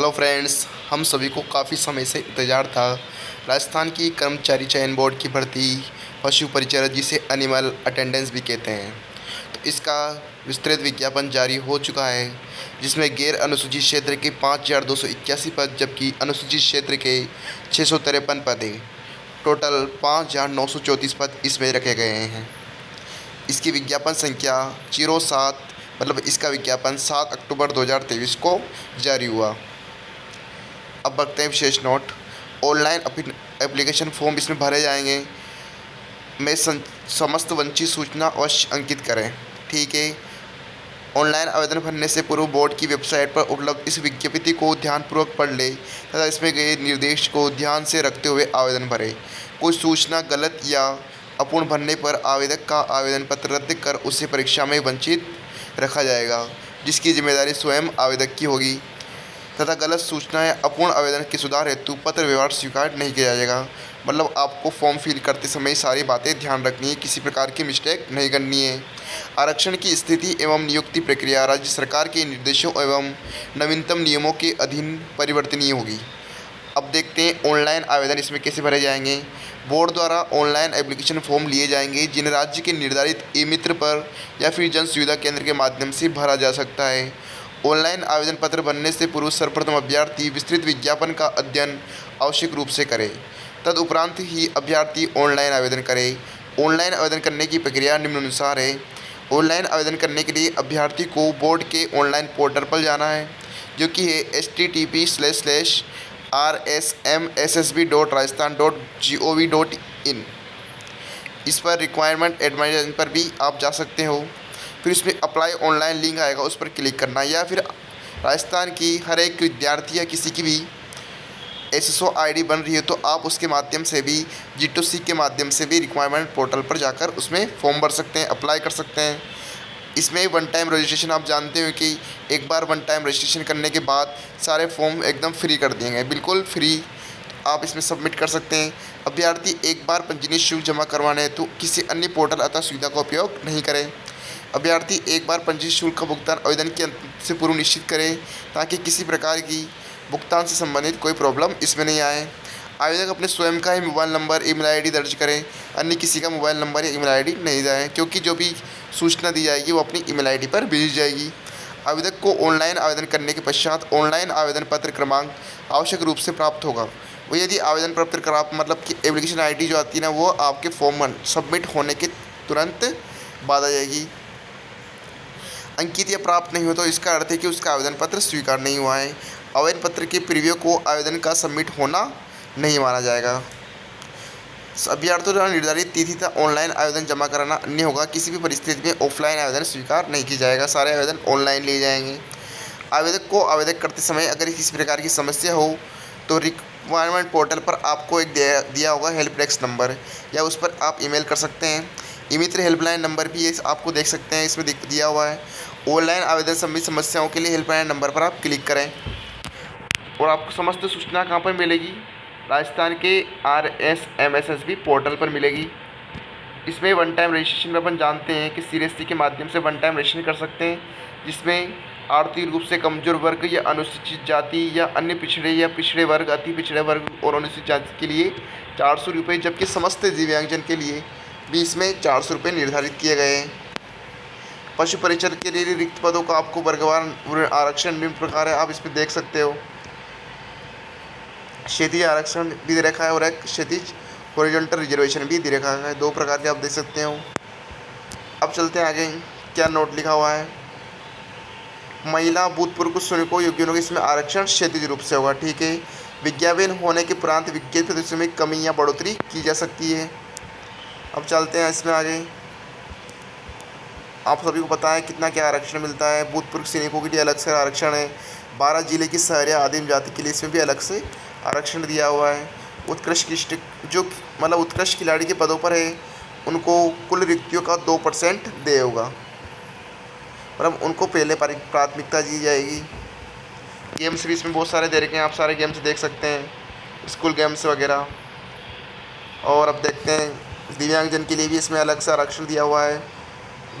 Hello friends, हम सभी को काफ़ी समय से इंतज़ार था राजस्थान की कर्मचारी चयन बोर्ड की भर्ती पशु परिचर्यक जिसे एनिमल अटेंडेंस भी कहते हैं। तो इसका विस्तृत विज्ञापन जारी हो चुका है, जिसमें गैर अनुसूचित क्षेत्र के 5,281 पद जबकि अनुसूचित क्षेत्र के 653 पद हैं। टोटल 5,934 पद इसमें रखे गए हैं। इसकी विज्ञापन संख्या 07 मतलब इसका विज्ञापन 7 अक्टूबर 2023 को जारी हुआ। अब बढ़ते हैं विशेष नोट। ऑनलाइन एप्लीकेशन फॉर्म इसमें भरे जाएंगे। में समस्त वंचित सूचना अवश्य अंकित करें। ठीक है। ऑनलाइन आवेदन भरने से पूर्व बोर्ड की वेबसाइट पर उपलब्ध इस विज्ञप्ति को ध्यानपूर्वक पढ़ लें तथा इसमें गए निर्देश को ध्यान से रखते हुए आवेदन भरें। कोई सूचना गलत या अपूर्ण भरने पर आवेदक का आवेदन पत्र रद्द कर उसे परीक्षा में वंचित रखा जाएगा, जिसकी जिम्मेदारी स्वयं आवेदक की होगी तथा गलत सूचना या अपूर्ण आवेदन के सुधार हेतु पत्र व्यवहार स्वीकार नहीं किया जाएगा। मतलब आपको फॉर्म फिल करते समय सारी बातें ध्यान रखनी है, किसी प्रकार की मिस्टेक नहीं करनी है। आरक्षण की स्थिति एवं नियुक्ति प्रक्रिया राज्य सरकार के निर्देशों एवं नवीनतम नियमों के अधीन परिवर्तनीय होगी। अब देखते हैं ऑनलाइन आवेदन इसमें कैसे भरे जाएंगे। बोर्ड द्वारा ऑनलाइन एप्लीकेशन फॉर्म लिए जाएंगे, जिन्हें राज्य के निर्धारित ई मित्र पर या फिर जन सुविधा केंद्र के माध्यम से भरा जा सकता है। ऑनलाइन आवेदन पत्र भरने से पूर्व सर्वप्रथम अभ्यर्थी विस्तृत विज्ञापन का अध्ययन आवश्यक रूप से करे। तदुपरांत ही अभ्यर्थी ऑनलाइन आवेदन करे। ऑनलाइन आवेदन करने की प्रक्रिया निम्नानुसार है। ऑनलाइन आवेदन करने के लिए अभ्यर्थी को बोर्ड के ऑनलाइन पोर्टल पर जाना है, जो कि है http://rsmssb.rajasthan.gov.in। इस पर रिक्वायरमेंट एडमिशन पर भी आप जा सकते हो। फिर उसमें अप्लाई ऑनलाइन लिंक आएगा, उस पर क्लिक करना, या फिर राजस्थान की हर एक विद्यार्थी या किसी की भी एसएसओ आईडी बन रही है तो आप उसके माध्यम से भी G2C के माध्यम से भी रिक्वायरमेंट पोर्टल पर जाकर उसमें फॉर्म भर सकते हैं, अप्लाई कर सकते हैं। इसमें वन टाइम रजिस्ट्रेशन, आप जानते हो कि एक बार वन टाइम रजिस्ट्रेशन करने के बाद सारे फॉर्म एकदम फ्री कर दिए गए, बिल्कुल फ्री आप इसमें सबमिट कर सकते हैं। अभ्यर्थी एक बार पंजीकरण शुल्क जमा करवाने हेतु किसी अन्य पोर्टल अथवा सुविधा का उपयोग नहीं करें। अभ्यर्थी एक बार पंजीकरण शुल्क का भुगतान आवेदन के अंत से पूर्व निश्चित करें, ताकि किसी प्रकार की भुगतान से संबंधित कोई प्रॉब्लम इसमें नहीं आए। आवेदक अपने स्वयं का ही मोबाइल नंबर, ईमेल आईडी दर्ज करें। अन्य किसी का मोबाइल नंबर या ईमेल आईडी नहीं जाए, क्योंकि जो भी सूचना दी जाएगी वो अपनी ईमेल आईडी पर भेजी जाएगी। आवेदक को ऑनलाइन आवेदन करने के पश्चात ऑनलाइन आवेदन पत्र क्रमांक आवश्यक रूप से प्राप्त होगा। वो यदि आवेदन पत्र क्रमांक मतलब कि एप्लीकेशन आई जो आती है ना, वो आपके फॉर्म सबमिट होने के तुरंत बाद आ जाएगी। अंकित या प्राप्त नहीं हो तो इसका अर्थ है कि उसका आवेदन पत्र स्वीकार नहीं हुआ है। आवेदन पत्र के प्रीव्यू को आवेदन का सबमिट होना नहीं माना जाएगा। अभ्यर्थियों द्वारा निर्धारित तिथि तक ऑनलाइन आवेदन जमा कराना अन्य होगा। किसी भी परिस्थिति में ऑफलाइन आवेदन स्वीकार नहीं किया जाएगा, सारे आवेदन ऑनलाइन लिए जाएंगे। आवेदक को आवेदन करते समय अगर किसी प्रकार की समस्या हो तो रिक्वायरमेंट पोर्टल पर आपको एक दिया होगा हेल्प डेस्क नंबर, या उस पर आप ईमेल कर सकते हैं। ई मित्र हेल्पलाइन नंबर भी ये आपको देख सकते हैं, इसमें दिया हुआ है। ऑनलाइन आवेदन संबंधित समस्याओं के लिए हेल्पलाइन नंबर पर आप क्लिक करें। और आपको समस्त सूचना कहाँ पर मिलेगी? राजस्थान के RSMSSB पोर्टल पर मिलेगी। इसमें वन टाइम रजिस्ट्रेशन में अपन जानते हैं कि CSC के माध्यम से वन टाइम रजिस्ट्रेशन कर सकते हैं, जिसमें आर्थिक रूप से कमजोर वर्ग या अनुसूचित जाति या अन्य पिछड़े या पिछड़े वर्ग, अति पिछड़े वर्ग और अनुसूचित जाति के लिए 400 रुपये, जबकि समस्त दिव्यांगजन के लिए भी इसमें 400 रुपये निर्धारित किए गए हैं। पशु परिचर्यक के लिए रिक्त पदों का आपको वर्गवार आरक्षण निम्न प्रकार है, आप इसमें देख सकते हो। क्षेत्रीय आरक्षण भी दे रखा है और एक क्षैतिज हॉरिजॉन्टल रिजर्वेशन भी दे रखा है, 2 प्रकार के आप देख सकते हो। अब चलते हैं आगे, क्या नोट लिखा हुआ है। महिला भूतपूर्व सैनिकों योग्यों के इसमें आरक्षण क्षैतिज रूप से होगा। ठीक है। विज्ञापन होने के उपरांत विज्ञप्ति में कमी या बढ़ोतरी की जा सकती है। अब चलते हैं इसमें आगे। आप सभी को पता है कितना क्या आरक्षण मिलता है। भूतपूर्व सैनिकों के लिए अलग से आरक्षण है। 12 जिले की शहरी आदिम जाति के लिए इसमें भी अलग से आरक्षण दिया हुआ है। उत्कृष्ट जो मतलब उत्कृष्ट खिलाड़ी के पदों पर है, उनको कुल रिक्तियों का 2% दे होगा, मतलब उनको पहले प्राथमिकता दी जाएगी। गेम्स भी इसमें बहुत सारे दे रखे हैं, आप सारे गेम्स देख सकते हैं, स्कूल गेम्स वगैरह। और अब देखते हैं दिव्यांगजन के लिए भी इसमें अलग से आरक्षण दिया हुआ है।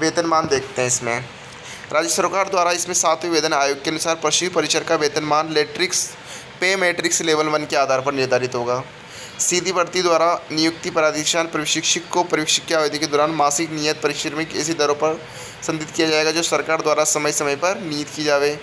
वेतनमान देखते हैं इसमें। राज्य सरकार द्वारा इसमें 7वें वेतन आयोग के अनुसार पशु परिचर का वेतनमान लेट्रिक्स पे मैट्रिक्स लेवल 1 के आधार पर निर्धारित होगा। सीधी भर्ती द्वारा नियुक्ति प्राधिकरण प्रशिक्षक को प्रशिक्षण की अवधि के दौरान मासिक नियत पारिश्रमिक ऐसी दरों पर संदिग्ध किया जाएगा जो सरकार द्वारा समय समय पर नियत की जावे।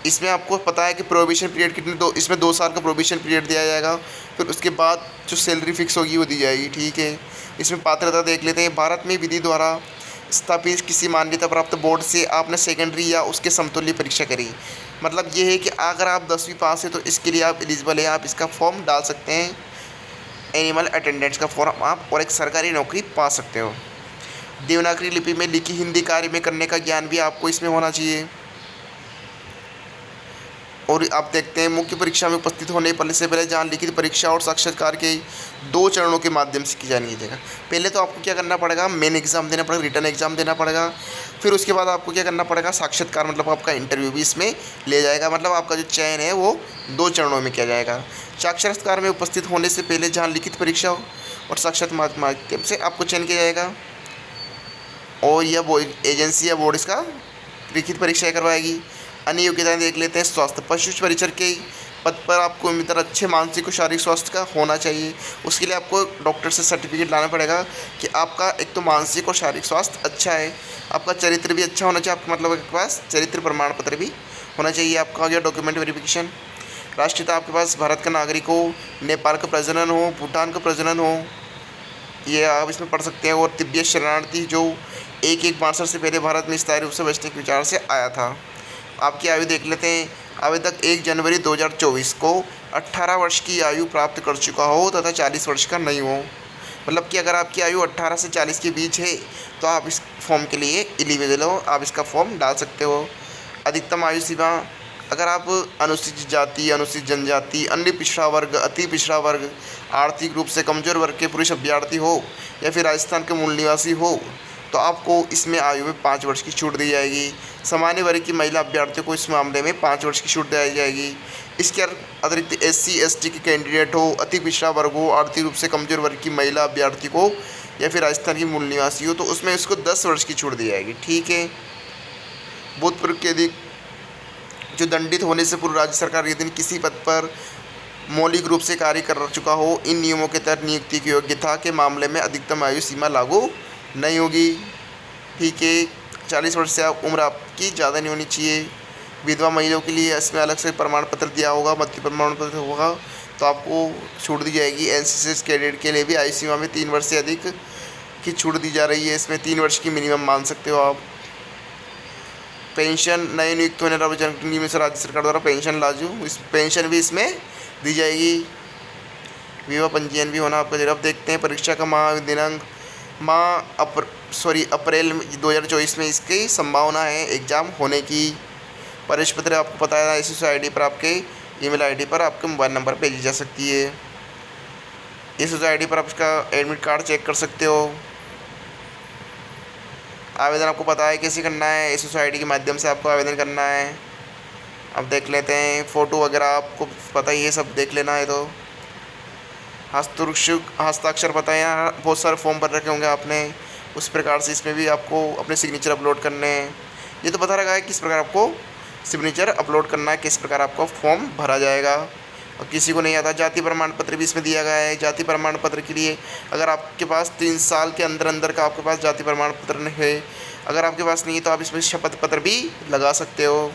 इसमें आपको पता है कि प्रोबेशन पीरियड इसमें 2 साल का प्रोबेशन पीरियड दिया जाएगा, फिर उसके बाद जो सैलरी फिक्स होगी वो दी जाएगी। ठीक है, इसमें पात्रता देख लेते हैं। भारत में विधि द्वारा स्थापित किसी मान्यता प्राप्त बोर्ड से आपने सेकेंडरी या उसके समतुल्य परीक्षा करी, मतलब ये है कि अगर आप 10वीं पास है तो इसके लिए आप एलिजिबल है, आप इसका फॉर्म डाल सकते हैं, एनिमल अटेंडेंट्स का फॉर्म आप, और एक सरकारी नौकरी पा सकते हो। देवनागरी लिपि में लिखी हिंदी कार्य में करने का ज्ञान भी आपको इसमें होना चाहिए। और आप देखते हैं मुख्य परीक्षा में उपस्थित होने से पहले जहाँ लिखित परीक्षा और साक्षात्कार के 2 चरणों के माध्यम से की जानी है। पहले तो आपको क्या करना पड़ेगा, मेन एग्ज़ाम देना पड़ेगा, रिटर्न एग्ज़ाम देना पड़ेगा, फिर उसके बाद आपको क्या करना पड़ेगा, साक्षात्कार, मतलब आपका इंटरव्यू भी इसमें ले जाएगा। मतलब आपका जो चयन है वो 2 चरणों में किया जाएगा। साक्षात्कार में उपस्थित होने से पहले जहाँ लिखित परीक्षा और साक्षात्कार माध्यम से आपको चयन किया जाएगा, और यह एजेंसी या बोर्ड इसका लिखित परीक्षा करवाएगी। अन्य योग्यताएँ देख लेते हैं। स्वास्थ्य पशु परिचर के पद पर आपको मित्र अच्छे मानसिक और शारीरिक स्वास्थ्य का होना चाहिए। उसके लिए आपको डॉक्टर से सर्टिफिकेट लाना पड़ेगा कि आपका एक तो मानसिक और शारीरिक स्वास्थ्य अच्छा है, आपका चरित्र भी अच्छा होना चाहिए, आपका मतलब आपके पास चरित्र प्रमाण पत्र भी होना चाहिए। आपका हो गया डॉक्यूमेंट वेरिफिकेशन। राष्ट्रीयता आपके पास भारत का नागरिक हो, नेपाल का प्रजनन हो, भूटान का प्रजनन हो, ये आप इसमें पढ़ सकते हैं। और तिब्बत शरणार्थी जो 1162 से पहले भारत में स्थायी रूप से बसने के विचार से आया था। आपकी आयु देख लेते हैं। आवेदक 1 जनवरी 2024 को 18 वर्ष की आयु प्राप्त कर चुका हो तथा 40 वर्ष का नहीं हो, मतलब कि अगर आपकी आयु 18 से 40 के बीच है तो आप इस फॉर्म के लिए एलिजिबल हो, आप इसका फॉर्म डाल सकते हो। अधिकतम आयु सीमा, अगर आप अनुसूचित जाति, अनुसूचित जनजाति, अन्य पिछड़ा वर्ग, अति पिछड़ा वर्ग, आर्थिक रूप से कमज़ोर वर्ग के पुरुष अभ्यर्थी हो या फिर राजस्थान के मूल निवासी हो तो आपको इसमें आयु में 5 वर्ष की छूट दी जाएगी। सामान्य वर्ग की महिला अभ्यर्थियों को इस मामले में 5 वर्ष की छूट दी जाएगी। इसके अतिरिक्त SC ST के कैंडिडेट हो, अति पिछड़ा वर्ग हो, आर्थिक रूप से कमज़ोर वर्ग की महिला अभ्यर्थी को या फिर राजस्थान की मूल निवासी हो तो उसमें इसको 10 वर्ष की छूट दी जाएगी। ठीक है। भूतपूर्व के अधिक जो दंडित होने से पूर्व राज्य सरकार यदि किसी पद पर मौलिक रूप से कार्य कर चुका हो, इन नियमों के तहत नियुक्ति की योग्यता के मामले में अधिकतम आयु सीमा लागू नहीं होगी। ठीक है। 40 वर्ष से उम्र आपकी ज़्यादा नहीं होनी चाहिए। विधवा महिलाओं के लिए इसमें अलग से प्रमाण पत्र दिया होगा, मृत्यु प्रमाण पत्र होगा तो आपको छूट दी जाएगी। NCC कैडेट के लिए भी आयु सीमा में 3 वर्ष से अधिक की छूट दी जा रही है। इसमें 3 वर्ष की मिनिमम मान सकते हो आप। पेंशन, नए नियुक्त होने वाले में से राज्य सरकार द्वारा पेंशन लागू, इस पेंशन भी इसमें दी जाएगी। विवाह पंजीयन भी होना आपका जरूर। अब देखते हैं परीक्षा का दिनांक। अप्रैल 2024 में इसकी संभावना है एग्ज़ाम होने की। प्रवेश पत्र आपको पता है SSO ID पर, आपके ईमेल ID पर, आपके मोबाइल नंबर पर भेजी जा सकती है। SSO ID पर आप इसका एडमिट कार्ड चेक कर सकते हो। आवेदन आपको पता है कैसे करना है, SSO ID के माध्यम से आपको आवेदन करना है। अब देख लेते हैं फ़ोटो वगैरह आपको पता ही है, सब देख लेना है। तो हस्ताक्षर पता है, यहाँ बहुत सारे फॉर्म भर रखे होंगे आपने, उस प्रकार से इसमें भी आपको अपने सिग्नेचर अपलोड करने हैं। ये तो पता लगा है किस प्रकार आपको सिग्नेचर अपलोड करना है, किस प्रकार आपका फॉर्म भरा जाएगा। और किसी को नहीं आता, जाति प्रमाण पत्र भी इसमें दिया गया है। जाति प्रमाण पत्र के लिए अगर आपके पास 3 साल के अंदर का आपके पास जाति प्रमाण पत्र है, अगर आपके पास नहीं है तो आप इसमें शपथ पत्र भी लगा सकते हो।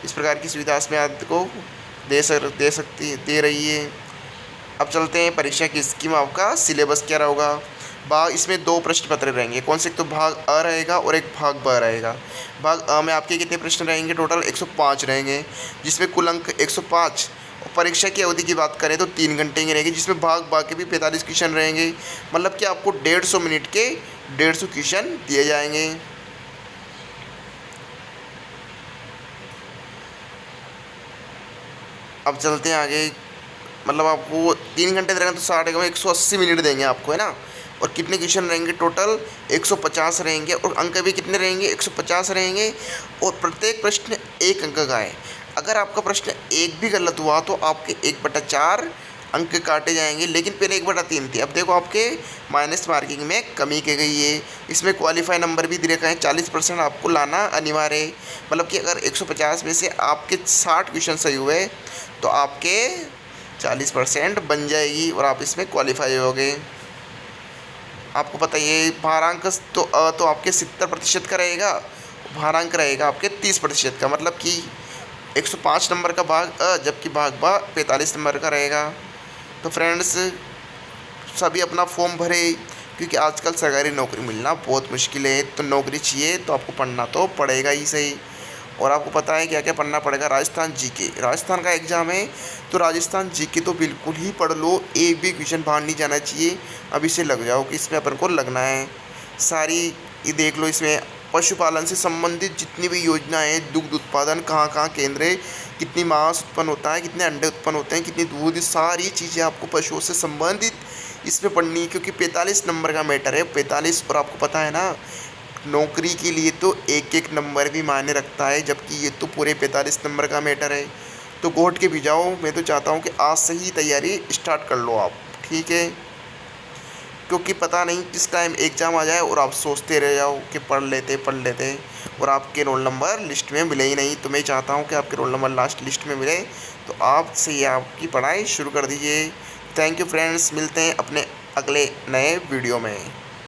इस प्रकार की सुविधा इसमें आपको दे रही है। अब चलते हैं परीक्षा की स्कीम, आपका सिलेबस क्या होगा। भाग इसमें 2 प्रश्न पत्र रहेंगे। कौन से, एक तो भाग अ रहेगा और एक भाग ब रहेगा। भाग अ में आपके कितने प्रश्न रहेंगे, टोटल 105 रहेंगे, जिसमें कुल अंक 105। और परीक्षा की अवधि की बात करें तो 3 घंटे की रहेगी, जिसमें भाग ब के भी 45 क्वेश्चन रहेंगे। मतलब कि आपको 150 मिनट के 150 क्वेश्चन दिए जाएंगे। अब चलते हैं आगे। मतलब आपको 3 घंटे रहेंगे तो 60 में 180 मिनट देंगे आपको, है ना। और कितने क्वेश्चन रहेंगे, टोटल 150 रहेंगे। और अंक भी कितने रहेंगे, 150 रहेंगे। और प्रत्येक प्रश्न 1 अंक का है। अगर आपका प्रश्न एक भी गलत हुआ तो आपके 1/4 अंक काटे जाएंगे, लेकिन पहले 1/3 थी। अब देखो आपके माइनस मार्किंग में कमी की गई है। इसमें क्वालिफाई नंबर भी दे रखा है, 40% आपको लाना अनिवार्य है। मतलब कि अगर 150 में से आपके 60 क्वेश्चन सही हुए तो आपके 40% बन जाएगी और आप इसमें क्वालिफाई हो गए। आपको पता ही है भारांक तो आपके 70% का रहेगा, भारांक रहेगा आपके 30% का। मतलब कि 105 नंबर का भाग जबकि भाग 45 नंबर का रहेगा। तो फ्रेंड्स सभी अपना फॉर्म भरे, क्योंकि आजकल सरकारी नौकरी मिलना बहुत मुश्किल है। तो नौकरी चाहिए तो आपको पढ़ना तो पड़ेगा ही सही। और आपको पता है क्या क्या पढ़ना पड़ेगा। राजस्थान जीके, राजस्थान का एग्ज़ाम है तो राजस्थान जीके तो बिल्कुल ही पढ़ लो, एक भी क्वेश्चन बाहर नहीं जाना चाहिए। अभी से लग जाओ कि इसमें अपन को लगना है। सारी ये देख लो, इसमें पशुपालन से संबंधित जितनी भी योजनाएं हैं, दुग्ध उत्पादन कहाँ कहाँ केंद्र है, कितनी मांस उत्पन्न होता है, कितने अंडे उत्पन्न होते हैं, कितनी दूध, सारी चीज़ें आपको पशुओं से संबंधित इसमें पढ़नी है। क्योंकि 45 नंबर का मैटर है, 45। और आपको पता है ना, नौकरी के लिए तो एक एक नंबर भी मायने रखता है, जबकि ये तो पूरे 45 नंबर का मैटर है। तो घोट के भी जाओ। मैं तो चाहता हूँ कि आज से ही तैयारी स्टार्ट कर लो आप, ठीक है। क्योंकि पता नहीं किस टाइम एग्ज़ाम आ जाए और आप सोचते रह जाओ कि पढ़ लेते और आपके रोल नंबर लिस्ट में मिले ही नहीं। तो मैं चाहता हूँ कि आपके रोल नंबर लास्ट लिस्ट में मिले, तो आप से ही आपकी पढ़ाई शुरू कर दीजिए। थैंक यू फ्रेंड्स, मिलते हैं अपने अगले नए वीडियो में।